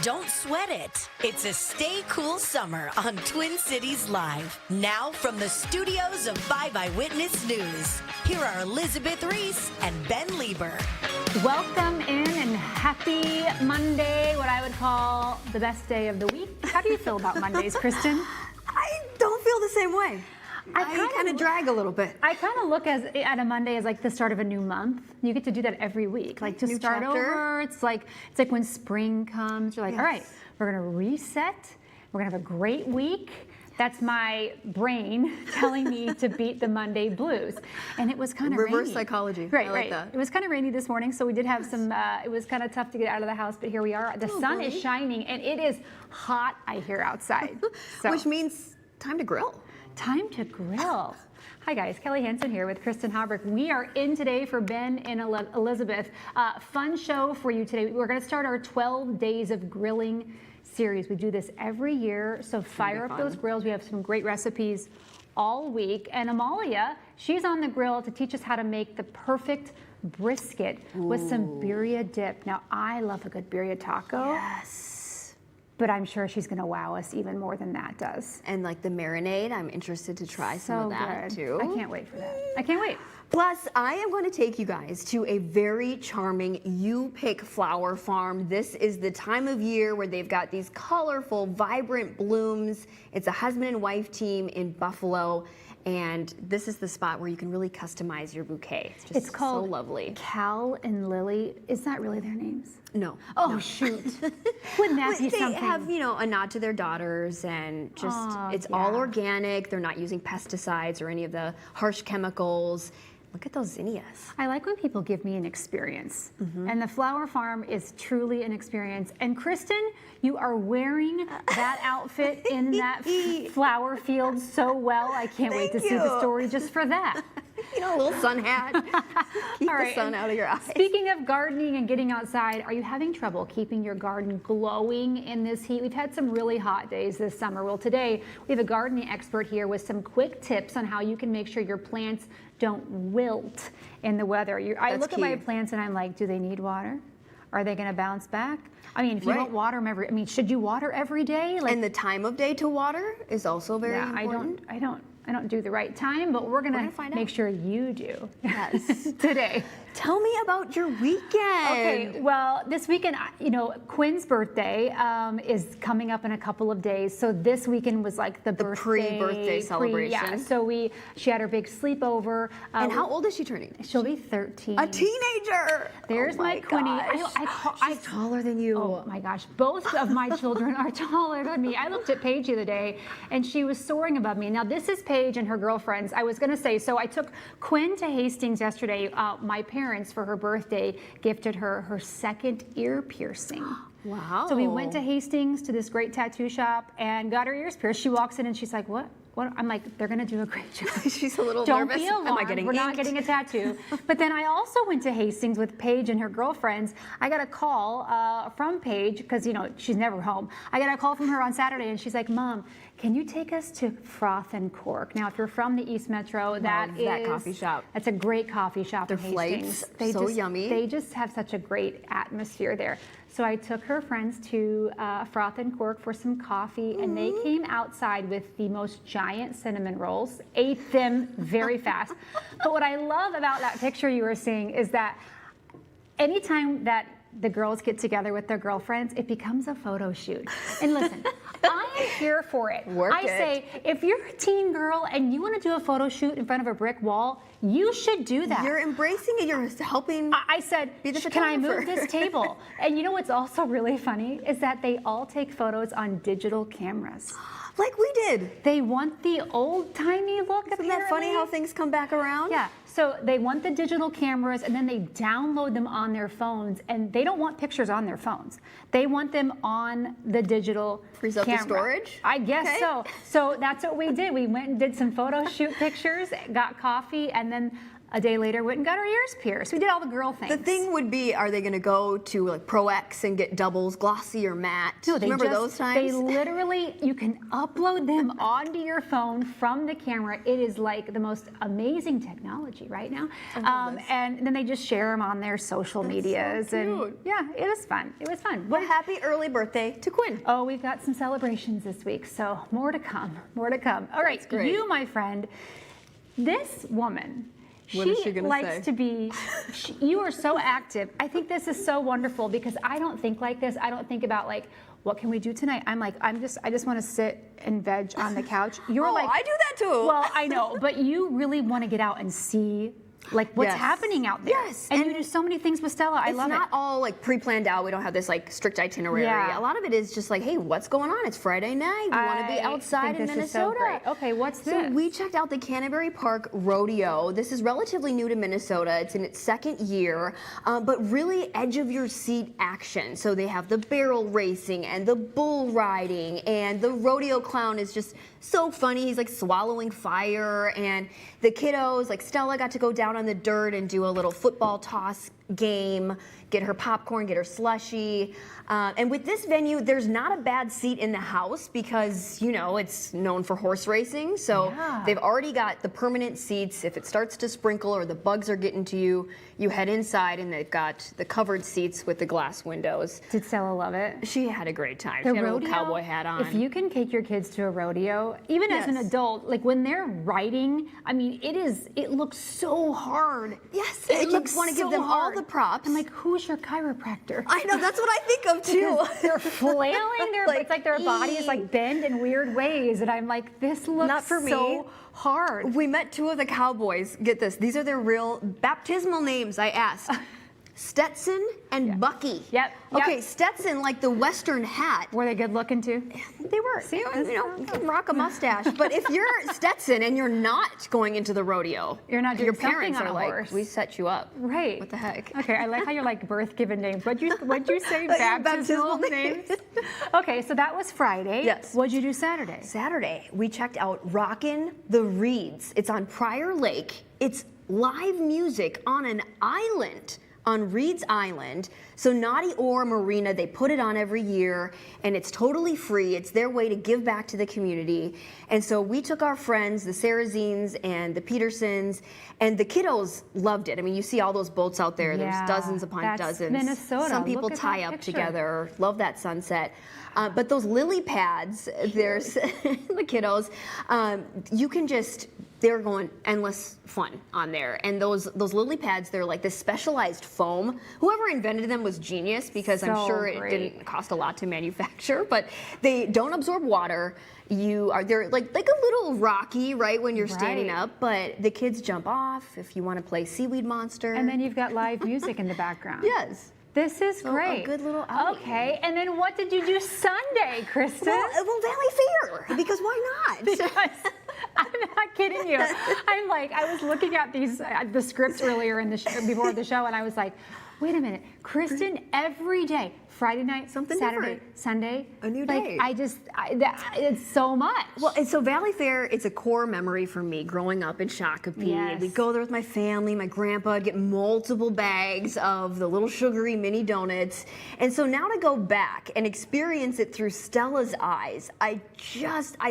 Don't sweat it. It's a Stay Cool Summer on Twin Cities Live. Now from the studios of 5 Eyewitness News, here are Elizabeth Reese and Ben Lieber. Welcome in and happy Monday, what I would call the best day of the week. How do you feel about Mondays, Kristin? I don't feel the same way. I kind of drag a little bit. I kind of look at a Monday as like the start of a new month. You get to do that every week, like to New start chapter. over. It's like when spring comes. You're like, all right, we're gonna reset. We're gonna have a great week. That's my brain telling me to beat the Monday blues. And it was kind of rainy. Reverse psychology. Right, I like right. that. It was kind of rainy this morning, so we did have some, it was kind of tough to get out of the house, but here we are. The sun is shining, and it is hot, I hear, outside. So, Which means time to grill. time to grill. Hi guys, Kelly Hansen here with Kristin Habrick. We are in today for Ben and Elizabeth. Fun show for you today. We're gonna start our 12 days of grilling series. We do this every year, so fire up those grills. We have some great recipes all week. And Amalia, she's on the grill to teach us how to make the perfect brisket with some birria dip. Now, I love a good birria taco. Yes. But I'm sure she's gonna wow us even more than that does. And like the marinade, I'm interested to try some of that too. I can't wait for that. I can't wait. Plus, I am going to take you guys to a very charming You Pick flower farm. This is the time of year where they've got these colorful, vibrant blooms. It's a husband and wife team in Buffalo. And this is the spot where you can really customize your bouquet. It's called so lovely. Cal and Lily. Is that really their names? No. Oh, shoot. Wouldn't that be They something? have, a nod to their daughters, and just it's all organic. They're not using pesticides or any of the harsh chemicals. Look at those zinnias. I like when people give me an experience. And the flower farm is truly an experience. And Kristin, you are wearing that outfit in that flower field so well. I can't wait to see the story just for that. A little sun hat. Keep All the right, sun out of your eyes. Speaking of gardening and getting outside, are you having trouble keeping your garden glowing in this heat? We've had some really hot days this summer. Well, today we have a gardening expert here with some quick tips on how you can make sure your plants don't wilt in the weather. I look at my plants and I'm like, do they need water? Are they going to bounce back? I mean, if you don't water them should you water every day? And the time of day to water is also very important. I don't do the right time, but we're gonna make sure you do. Yes. Today. Tell me about your weekend. Okay, well, this weekend, Quinn's birthday is coming up in a couple of days. So this weekend was like the pre-birthday celebration. Yeah, so she had her big sleepover. And how old is she turning? She'll be 13. A teenager. There's my Quinny. She's taller than you. Oh my gosh, both of my children are taller than me. I looked at Paige the other day and she was soaring above me. Now this is Paige and her girlfriends. I was gonna say, so I took Quinn to Hastings yesterday. My parents, for her birthday, gifted her second ear piercing. Wow. So we went to Hastings to this great tattoo shop and got her ears pierced. She walks in and she's like, what? I'm like, they're gonna do a great job. She's a little Don't nervous. be alarmed. Am I getting We're not inked? getting a tattoo. But then I also went to Hastings with Paige and her girlfriends. I got a call from Paige, because she's never home. I got a call from her on Saturday and she's like, Mom, can you take us to Froth and Cork? Now, if you're from the East Metro, that coffee shop. That's a great coffee shop. Their in Hastings. flights, yummy. They just have such a great atmosphere there. So I took her friends to Froth and Cork for some coffee, and they came outside with the most giant cinnamon rolls, ate them very fast. But what I love about that picture you were seeing is that anytime that the girls get together with their girlfriends, it becomes a photo shoot. And listen, I am here for it. I say, if you're a teen girl and you want to do a photo shoot in front of a brick wall, you should do that. You're embracing it. You're helping. I said, can I move this table? And you know what's also really funny is that they all take photos on digital cameras. Like we did. They want the old-timey look. Isn't that funny how things come back around? Yeah. So they want the digital cameras, and then they download them on their phones, and they don't want pictures on their phones. They want them on the digital Frees up the camera. storage? I guess so. So that's what we did. We went and did some photo shoot pictures, got coffee, and then A day later, went and got our ears pierced. We did all the girl things. The thing would be, are they going to go to like Pro X and get doubles, glossy or matte? No, Do you remember those times? They literally, you can upload them onto your phone from the camera. It is like the most amazing technology right now. And then they just share them on their social medias. So and cute. yeah, it was fun. It was fun. Well, happy early birthday to Quinn. Oh, we've got some celebrations this week, so more to come. More to come. All right, great. you, my friend, this woman. What is she gonna likes say? to be, you are so active. I think this is so wonderful because I don't think like this. I don't think about like, what can we do tonight? I'm like, I just want to sit and veg on the couch. You're like, I do that too. well, I know, but you really want to get out and see like what's Yes. happening out there. Yes, And, and you do so many things with Stella. I love it's not it. all like pre-planned out. We don't have this like strict itinerary. Yeah. A lot of it is just like, hey, what's going on? It's Friday night. We want to be outside in this Minnesota. Is so great. Okay, what's this? So we checked out the Canterbury Park Rodeo. This is relatively new to Minnesota. It's in its second year, but really edge of your seat action. So they have the barrel racing and the bull riding, and the rodeo clown is just so funny. He's like swallowing fire, and the kiddos, like Stella got to go down on the dirt and do a little football toss game, get her popcorn, get her slushie. And with this venue, there's not a bad seat in the house because, you know, it's known for horse racing. So Yeah. they've already got the permanent seats. If it starts to sprinkle or the bugs are getting to you, you head inside, and they've got the covered seats with the glass windows. Did Stella love it? She had a great time. The She had a rodeo, little cowboy hat on. If you can take your kids to a rodeo, even as an Yes. adult, like when they're riding, I mean, it looks so hard. Yes, It and you looks want to give so them all hard. the props. I'm like, who's your chiropractor? I know, that's what I think of too. Because they're flailing, Like, it's like their body is like bend in weird ways, and I'm like, this looks Not for me. so hard. We met two of the cowboys. Get this, these are their real baptismal names, I asked. Stetson and Bucky. Yep, Okay, yep. Stetson, like the Western hat. Were they good looking too? They were. See, You know, you can rock a mustache. But if you're Stetson and you're not going into the rodeo, You're not doing your something parents on are a like, horse. we set you up. Right. What the heck? Okay, I like how you're like birth given names. What'd you say? Baptismal Baptismal names? Okay, so that was Friday. Yes. What'd you do Saturday? Saturday, we checked out Rockin' the Reeds. It's on Prior Lake. It's live music on an island, on Reed's Island. So Naughty Oar Marina, they put it on every year, and it's totally free. It's their way to give back to the community. And so we took our friends, the Sarazines and the Petersons, and the kiddos loved it. I mean, you see all those boats out there. Yeah, There's dozens upon that's dozens. Minnesota. Some people Look at tie that up picture. together. Love that sunset. But those lily pads, there's the kiddos. You can just, they're going endless fun on there. And those lily pads, they're like this specialized foam. Whoever invented them was genius because I'm So sure it great. didn't cost a lot to manufacture. But they don't absorb water. They're like a little rocky, right, when you're standing Right. up. But the kids jump off if you want to play Seaweed Monster. And then you've got live music in the background. yes. This is So a great. good little outing. Okay, and then what did you do Sunday, Kristen? Well, Valley Fair, because why not? Because I'm not kidding you. I'm like, I was looking at the scripts earlier in the before the show, and I was like, wait a minute, Kristen, every day, Friday night, Something Saturday, different. Sunday, A new like, day. It's so much. Well, and so Valley Fair, it's a core memory for me growing up in Shakopee. Yes. We'd go there with my family, my grandpa, I'd get multiple bags of the little sugary mini donuts. And so now to go back and experience it through Stella's eyes, I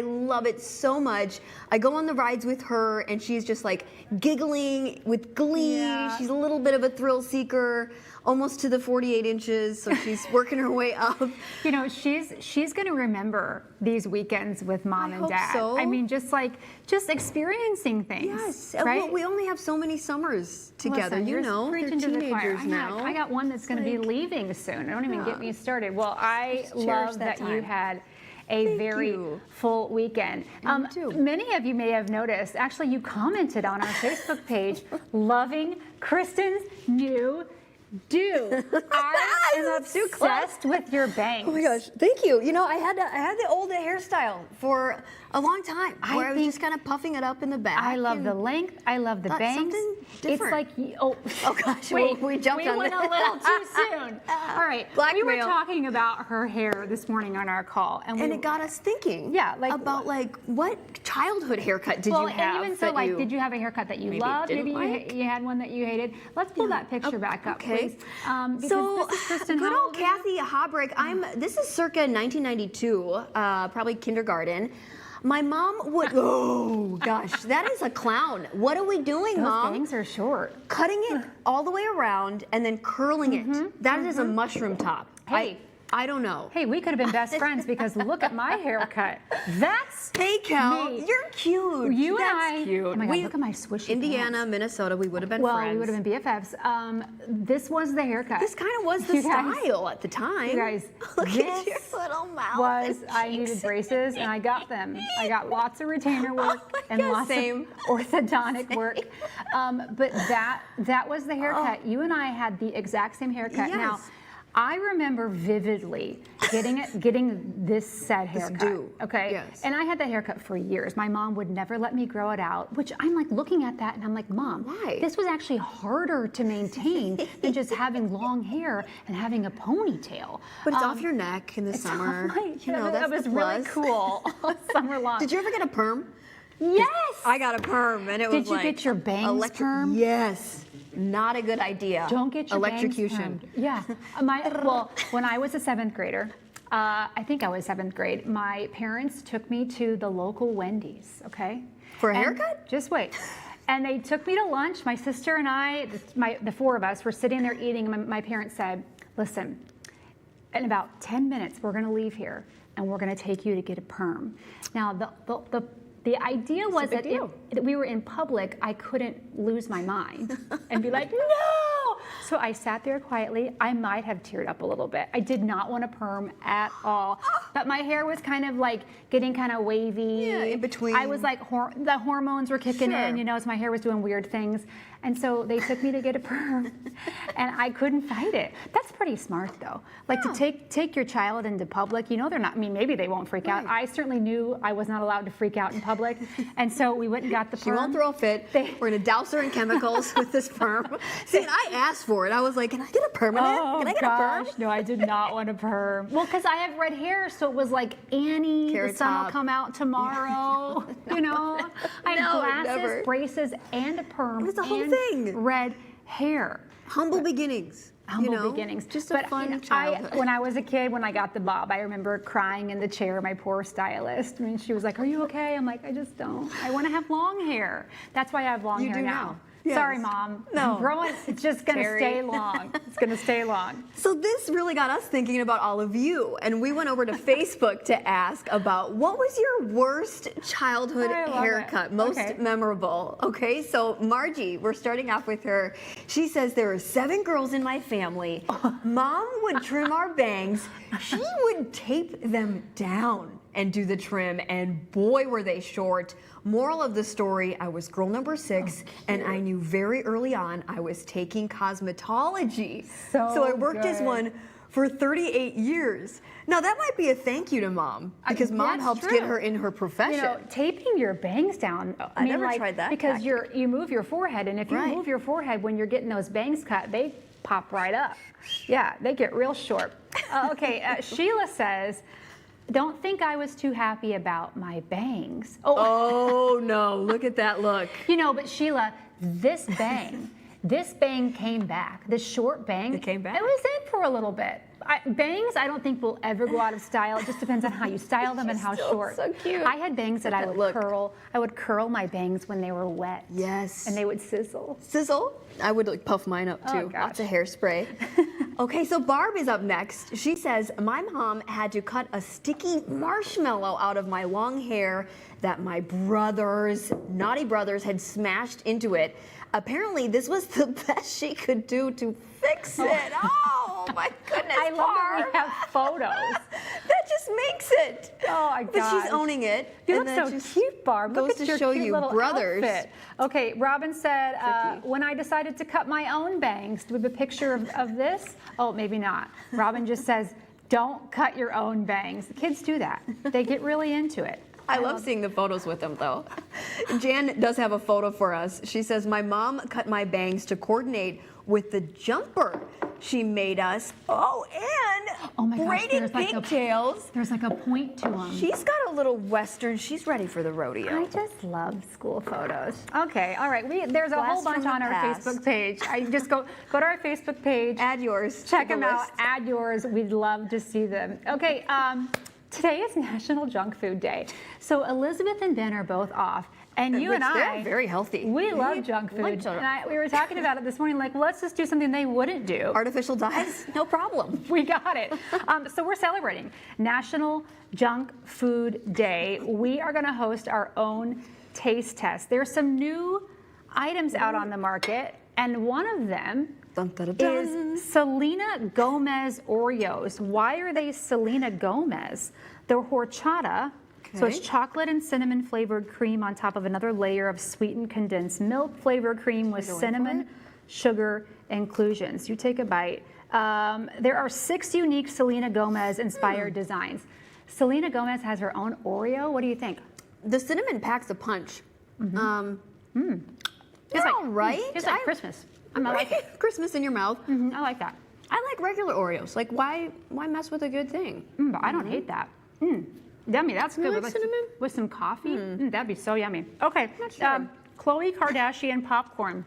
love it so much. I go on the rides with her, and she's just like giggling with glee. Yeah. She's a little bit of a thrill seeker, almost to the 48 inches, so she's working her way up. You know, she's going to remember these weekends with mom I and hope dad. so. I mean, just experiencing things. Yes, right? well, we only have so many summers together. Listen, you you're know, they're preaching to the choir. teenagers now. I got one that's going to be leaving soon. Don't even get me started. Well, I Just cherish love that that you time. had a Thank very you. full weekend. You too. Many of you may have noticed, actually, you commented on our Facebook page, loving Kristen's new do. I am That's too close. obsessed with your bangs. Oh my gosh, thank you. You know, I had the old hairstyle for a long time where I was just kind of puffing it up in the back. I love the length. I love the bangs. Something different. It's like, oh gosh, wait, we jumped on went that. a little too soon. All right, we were Blackmail. talking about her hair this morning on our call, and it got us thinking. Yeah, like about what childhood haircut did you have? and even so, like, did you have a haircut that you loved? didn't Maybe like? you had one that you hated. Let's pull that picture back up, Okay. please. Because So, this is Kristin. good How old old are you? Kathy Habrick. This is circa 1992, probably kindergarten. My mom would, oh gosh, that is a clown. What are we doing, Those Mom? bangs are short. Cutting it all the way around and then curling it. That is a mushroom top. Hey. I don't know. Hey, we could have been best friends because look at my haircut. That's Hey, Kel, me. you're cute. You and That's I. cute. Oh my God, look at my swishy Indiana, pants. Minnesota, we would have been Well, friends. we would have been BFFs. This was the haircut. This kind of was the You guys- style at the time. You guys, Look at your this little mouth. was, and I cheeks. needed braces and I got them. I got lots of retainer work my and God, lots same. of orthodontic work. But that was the haircut. You and I had the exact same haircut. Now, Yes. I remember vividly getting this set haircut. do. Okay. Yes. And I had that haircut for years. My mom would never let me grow it out, which I'm like looking at that and I'm like, Mom, Why? this was actually harder to maintain than just having long hair and having a ponytail. But it's off your neck in the It's summer. off my- You know, that's that was the really plus. cool. Summer long. Did you ever get a perm? Yes. I got a perm, and it was Did you like get your bangs permed? Yes. Not a good idea. Don't get your bangs electrocution. permed. Yeah. Well, when I was a 7th grader, I think I was 7th grade, my parents took me to the local Wendy's, okay? For a And- haircut? Just wait. And they took me to lunch. My sister and I, the four of us, were sitting there eating, and my parents said, listen, in about 10 minutes, we're going to leave here, and we're going to take you to get a perm. Now, the idea was big that deal. if we were in public, I couldn't lose my mind and be like, no! So I sat there quietly. I might have teared up a little bit. I did not want a perm at all. But my hair was kind of like getting kind of wavy. Yeah, in between. I was like, the hormones were kicking Sure. in, you know, so my hair was doing weird things. And so they took me to get a perm, and I couldn't fight it. That's pretty smart, though. Like to take your child into public. You know, they're not. I mean, maybe they won't freak out. I certainly knew I was not allowed to freak out in public, and so we went and got the perm. She won't throw a fit. We're gonna douse her in chemicals with this perm. See, and I asked for it. I was like, can I get a permanent? Oh Can I get gosh, a perm? no, I did not want a perm. Well, because I have red hair, so it was like Annie, Carrot the sun will top. come out tomorrow. You know, I had No, glasses, never. braces, and a perm. It was the whole and thing. Red hair. Humble beginnings. Humble you know? beginnings. Just a But, fun you know, childhood. when I was a kid, when I got the bob, I remember crying in the chair, my poor stylist. I mean, she was like, are you okay? I'm like, I just don't. I want to have long hair. That's why I have long You hair do now. now. Yes. Sorry, Mom. No. Growing, it's just going to Terry. stay long. It's going to stay long. So this really got us thinking about all of you, and we went over to Facebook to ask about what was your worst childhood I love haircut, it. most Okay. memorable. Okay, so Margie, we're starting off with her. She says there are 7 girls in my family. Mom would trim our bangs. She would tape them down and do the trim, and boy were they short. Moral of the story, I was girl number 6, and I knew very early on I was taking cosmetology. So I worked as good. one for 38 years. Now that might be a thank you to Mom, because Mom That's helped true. get her in her profession. You know, taping your bangs down. I mean, never like, tried that because tactic. you move your forehead, and if you Right. move your forehead when you're getting those bangs cut, they pop right up. Yeah, they get real short. Sheila says, don't think I was too happy about my bangs. Oh no, look at that look. You know, but Sheila, this bang came back. This short bang. It came back. It was in for a little bit. Bangs, I don't think will ever go out of style. It just depends on how you style them and how Still short. so cute. I had bangs that I would look. curl. I would curl my bangs when they were wet. Yes. And they would sizzle. Sizzle. I would like puff mine up too. gosh. Lots of hairspray. Okay, so Barb is up next. She says, my mom had to cut a sticky marshmallow out of my long hair that my naughty brothers, had smashed into it. Apparently, this was the best she could do to fix it. Oh my goodness, I love that Barb. we have photos. That just makes it. Oh, my But gosh. she's owning it. You and look that so just cute, Barb. Goes Look to at your show cute you little brothers. outfit. Okay, Robin said, Tricky. when I decided to cut my own bangs, do we have a picture of this? Oh, maybe not. Robin just says, don't cut your own bangs. Kids do that. They get really into it. I love seeing the photos with them, though. Jan does have a photo for us. She says, my mom cut my bangs to coordinate with the jumper she made us. Oh, and Oh my gosh, braided there's like pigtails. There's like a point to them. She's got a little Western. She's ready for the rodeo. I just love school photos. Okay, all right. There's a whole Blast bunch from the on our past. Facebook page. I just go to our Facebook page. Add yours. Check to the them out. list. Add yours. We'd love to see them. Okay, today is National Junk Food Day. So Elizabeth and Ben are both off. And you Which and I, they're very healthy. we love junk food. Like And we were talking about it this morning, like, let's just do something they wouldn't do. Artificial dyes, no problem. We got it. So we're celebrating National Junk Food Day. We are going to host our own taste test. There's some new items out on the market, and one of them Dun, dun, dun, dun. is Selena Gomez Oreos. Why are they Selena Gomez? They're horchata. So it's Okay. chocolate and cinnamon flavored cream on top of another layer of sweetened condensed milk flavored cream with Going for cinnamon, it? sugar inclusions. You take a bite. There are 6 unique Selena Gomez inspired designs. Selena Gomez has her own Oreo. What do you think? The cinnamon packs a punch. It's They're all right. It's like Christmas. I like it. Christmas in your mouth. I like that. I like regular Oreos. Like, why mess with a good thing? But I don't hate that. Yummy, that's good. like with, cinnamon? with some coffee, that'd be so yummy. Okay, sure. Khloe Kardashian popcorn.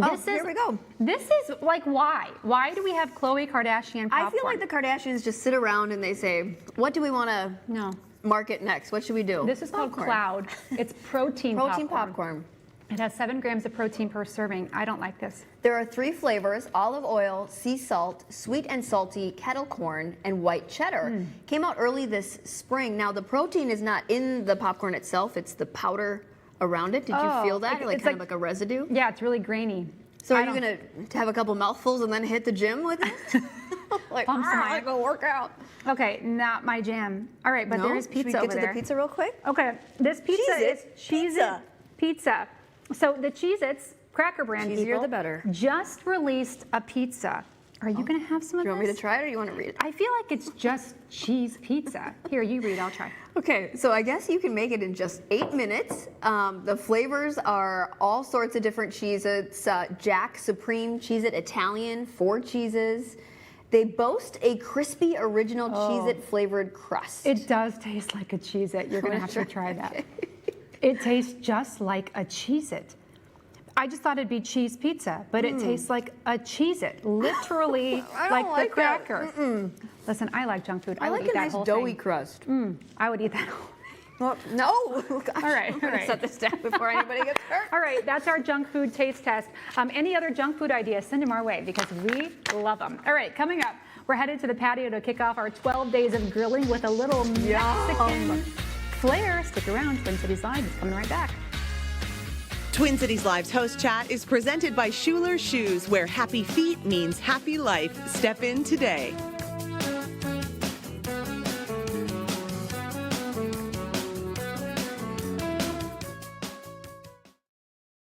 Oh, here we go. This is like why? Why do we have Khloe Kardashian popcorn? I feel like the Kardashians just sit around and they say, what do we want to No. market next? What should we do? This is called Popcorn. Cloud. It's protein Popcorn. It has 7 grams of protein per serving. I don't like this. There are 3 flavors: olive oil, sea salt, sweet and salty, kettle corn, and white cheddar. Came out early this spring. Now, the protein is not in the popcorn itself. It's the powder around it. Did you Oh, feel that? it's Like like- kind of like a residue? Yeah, it's really grainy. So I are you don't- going to have a couple mouthfuls and then hit the gym with it? Like, Pump some I iron. go work out. Okay, not my jam. All right, but No? there is Should we pizza get over to there. the pizza real quick? Okay, this pizza Cheez-It is Cheez-It pizza. So the Cheez-Its Cracker Brand Cheesier people the better. just released a pizza. Are you going to have some of Do you want this? me to try it or you want to read it? I feel like it's just cheese pizza. Here, you read, I'll try. Okay, so I guess you can make it in just 8 minutes. The flavors are all sorts of different cheeses. Jack Supreme, Cheez-It Italian, 4 cheeses. They boast a crispy original Cheez-It flavored crust. It does taste like a Cheez-It. You're going to have to try that. It tastes just like a Cheez-It. I just thought it'd be cheese pizza, but it tastes like a Cheez-It, literally I don't like like the that. cracker. Listen, I like junk food. I, I would like eat a that nice whole doughy thing. crust. I would eat that whole Well, no. Gosh, All right, I'm gonna all right. set this down before anybody gets hurt. All right, that's our junk food taste test. Any other junk food ideas, send them our way because we love them. All right, coming up, we're headed to the patio to kick off our 12 days of grilling with a little Mexican flair. Stick around, Twin Cities Live is coming right back. Twin Cities Live's Host Chat is presented by Schuler Shoes, where happy feet means happy life. Step in today.